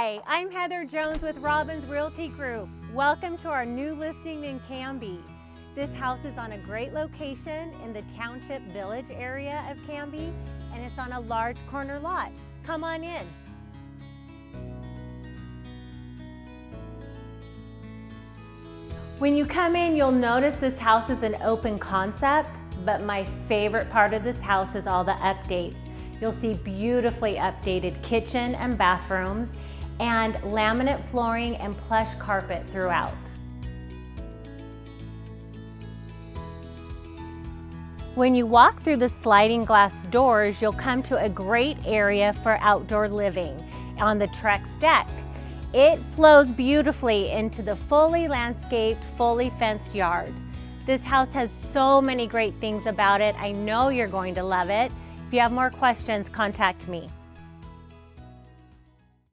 Hi, I'm Heather Jones with Robbins Realty Group. Welcome to our new listing in Canby. This house is on a great location in the Township Village area of Canby, and it's on a large corner lot. Come on in. When you come in, you'll notice this house is an open concept, but my favorite part of this house is all the updates. You'll see beautifully updated kitchen and bathrooms and laminate flooring and plush carpet throughout. When you walk through the sliding glass doors, you'll come to a great area for outdoor living on the Trex deck. It flows beautifully into the fully landscaped, fully fenced yard. This house has so many great things about it. I know you're going to love it. If you have more questions, contact me.